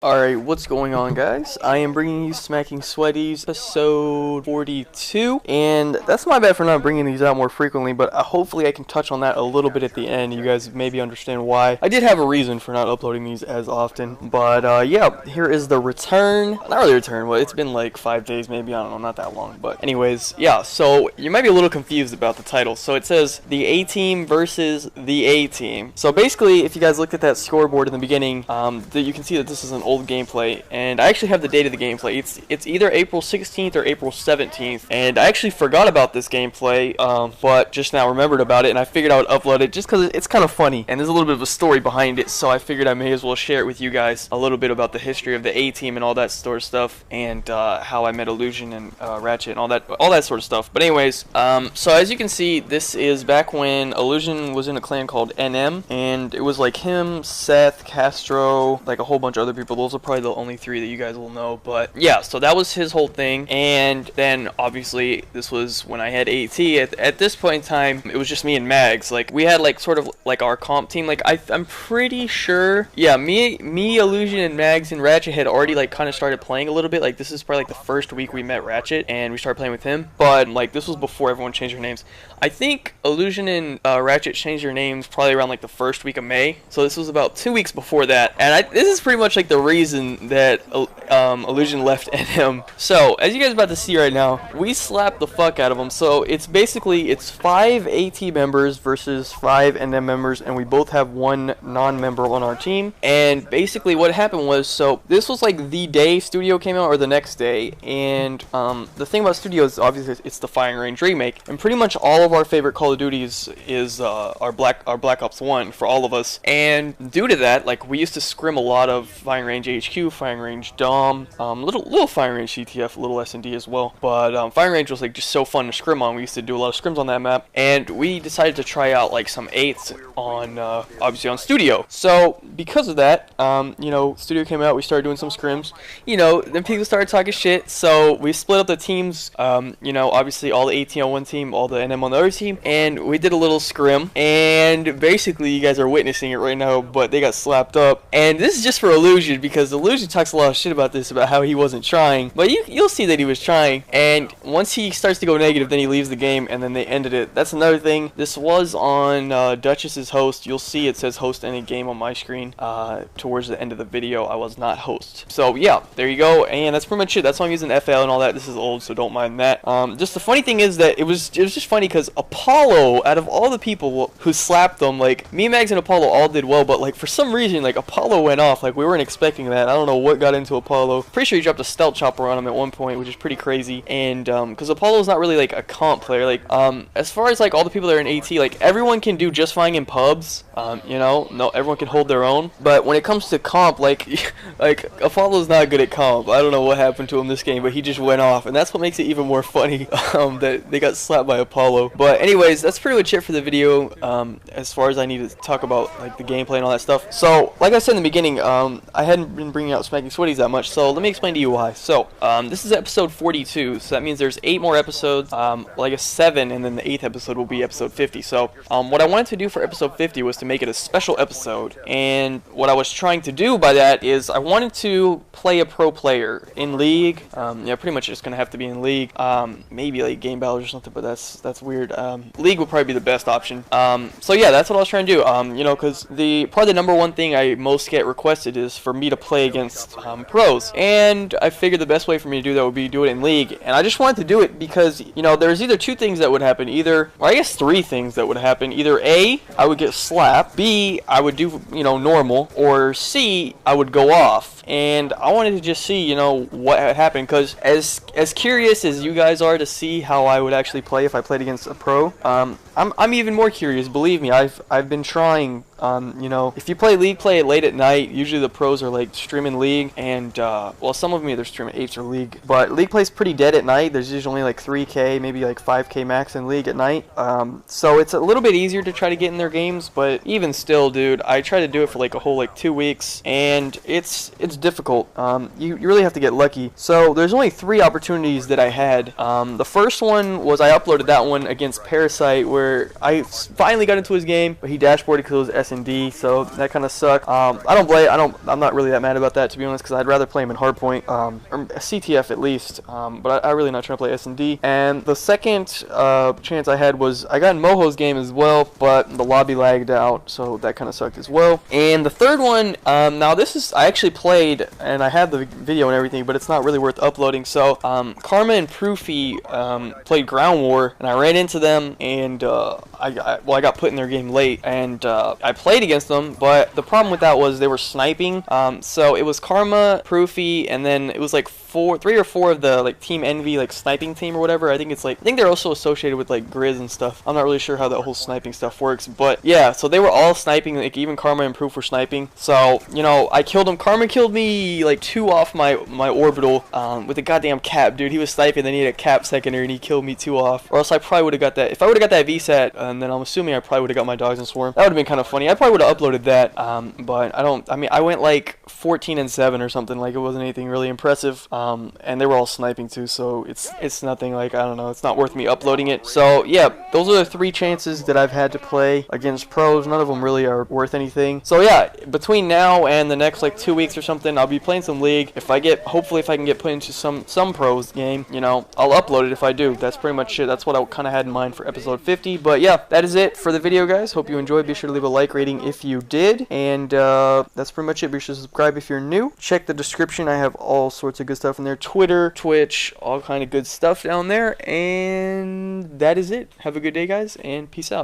Alright, what's going on, guys? I am bringing you Smacking Sweaties episode 42, and that's my bad for not bringing these out more frequently, but hopefully I can touch on that a little bit at the end. You guys maybe understand why. I did have a reason for not uploading these as often, but yeah, here is the return. Not really return, but it's been like 5 days maybe, I don't know, not that long, but anyways, yeah, so you might be a little confused about the title. So it says the A-Team versus the A-Team. So basically, if you guys looked at that scoreboard in the beginning, you can see that this is an old gameplay, and I actually have the date of the gameplay. It's either April 16th or April 17th, and I actually forgot about this gameplay, but just now remembered about it, and I figured I would upload it just because it's kind of funny, and there's a little bit of a story behind it, so I figured I may as well share it with you guys a little bit about the history of the A-Team and all that sort of stuff, and how I met Illusion and Ratchet and all that sort of stuff. But anyways, so as you can see, this is back when Illusion was in a clan called NM, and it was like him, Seth, Castro, like a whole bunch of other people. Those are probably the only three that you guys will know, but yeah, so that was his whole thing. And then obviously this was when I had AT. At this point in time, it was just me and Mags. Like, we had like sort of like our comp team. Like, I'm pretty sure, yeah, me, Illusion, and Mags and Ratchet had already like kind of started playing a little bit. Like, this is probably like the first week we met Ratchet and we started playing with him, but like this was before everyone changed their names. I think Illusion and Ratchet changed their names probably around like the first week of May, so this was about 2 weeks before that. And this is pretty much like the reason that Illusion left NM. So as you guys are about to see right now, we slapped the fuck out of them. So it's basically 5 AT members versus 5 NM members, and we both have one non-member on our team. And basically what happened was, so this was like the day Studio came out, or the next day, and the thing about Studio is obviously it's the Firing Range remake, and pretty much all of our favorite Call of Duties is our Black Ops 1 for all of us. And due to that, like, we used to scrim a lot of Firing Range HQ, Firing Range Dom, little Firing Range CTF, little S&D as well. But Firing Range was like just so fun to scrim on. We used to do a lot of scrims on that map, and we decided to try out like some 8s on obviously on Studio. So because of that, you know, Studio came out, we started doing some scrims. You know, then people started talking shit, so we split up the teams. You know, obviously all the AT on one team, all the NM on the other team, and we did a little scrim. And basically, you guys are witnessing it right now, but they got slapped up. And this is just for Illusion, because Illusion talks a lot of shit about this, about how he wasn't trying, but you'll see that he was trying. And once he starts to go negative, then he leaves the game, and then they ended it. That's another thing. This was on Duchess's host. You'll see it says host any game on my screen. Towards the end of the video, I was not host. So yeah, there you go. And that's pretty much it. That's why I'm using FL and all that. This is old, so don't mind that. Just the funny thing is that it was just funny because Apollo, out of all the people who slapped them, like, me, Mags, and Apollo all did well, but like for some reason, like, Apollo went off. Like, we weren't expecting that. I don't know what got into Apollo. Pretty sure he dropped a stealth chopper on him at one point, which is pretty crazy. And because Apollo's not really like a comp player. Like, as far as like all the people that are in AT, like, everyone can do just fine in pubs. You know, no, everyone can hold their own. But when it comes to comp, like Apollo's not good at comp. I don't know what happened to him this game, but he just went off, and that's what makes it even more funny. That they got slapped by Apollo. But anyways, that's pretty much it for the video. As far as I need to talk about like the gameplay and all that stuff. So, like I said in the beginning, I hadn't been bringing out Smacking Sweaties that much. So let me explain to you why. So, this is episode 42. So that means there's 8 more episodes. Like a 7, and then the 8th episode will be episode 50. So, what I wanted to do for episode 50 was to make it a special episode. And what I was trying to do by that is I wanted to play a pro player in League. Yeah, pretty much just gonna have to be in League. Maybe like game battles or something, but that's weird. League would probably be the best option. So yeah, that's what I was trying to do. You know, because probably the number one thing I most get requested is for me to play against pros, and I figured the best way for me to do that would be do it in League. And I just wanted to do it because, you know, there's either 2 things that would happen, or I guess 3 things that would happen. Either A, I would get slapped, B, I would do, you know, normal, or C, I would go off. And I wanted to just see, you know, what had happened, because as curious as you guys are to see how I would actually play if I played against a pro, I'm even more curious. Believe me, I've been trying. You know, if you play League, play it late at night. Usually the pros are like streaming League, and well, some of them either stream 8s or League, but League plays pretty dead at night. There's usually only like 3k, maybe like 5k max in League at night. So it's a little bit easier to try to get in their games, but even still, dude, I tried to do it for like a whole like 2 weeks, and it's difficult. You really have to get lucky. So there's only 3 opportunities that I had. The first one was I uploaded that one against Parasite, where I finally got into his game, but he dashboarded because it was S&D, so that kind of sucked. I'm not really that mad about that, to be honest, because I'd rather play him in hardpoint, or CTF at least, but I really not trying to play S&D. And the second chance I had was I got in Moho's game as well, but the lobby lagged out, so that kind of sucked as well. And the third one, now this is, I actually played, and I have the video and everything, but it's not really worth uploading. So Karma and Proofy played Ground War, and I ran into them, and I got put in their game late, and I played against them, but the problem with that was they were sniping. So it was Karma, Proofy, and then it was like 3 or 4 of the like Team Envy like sniping team or whatever. I think they're also associated with like Grizz and stuff. I'm not really sure how that whole sniping stuff works, but yeah, so they were all sniping, like even Karma and Proof were sniping. So, you know, I killed him. Karma killed me like 2 off my orbital with a goddamn cap, dude. He was sniping, then he had a cap secondary and he killed me 2 off. Or else I probably would have got that. If I would have got that VSAT, and then I'm assuming I probably would have got my Dogs and Swarm. That would have been kind of funny. I probably would have uploaded that, but I went like 14-7 or something. Like, it wasn't anything really impressive, and they were all sniping too, so it's nothing, like, I don't know, it's not worth me uploading it. So yeah, those are the 3 chances that I've had to play against pros. None of them really are worth anything. So yeah, between now and the next like 2 weeks or something, I'll be playing some League. Hopefully if I can get put into some pros game, you know, I'll upload it if I do. That's pretty much it. That's what I kind of had in mind for episode 50. But yeah, that is it for the video, guys. Hope you enjoyed. Be sure to leave a like rating if you did, and that's pretty much it. Be sure to subscribe if you're new. Check the description. I have all sorts of good stuff in there. Twitter, Twitch, all kind of good stuff down there. And that is it. Have a good day, guys, and peace out.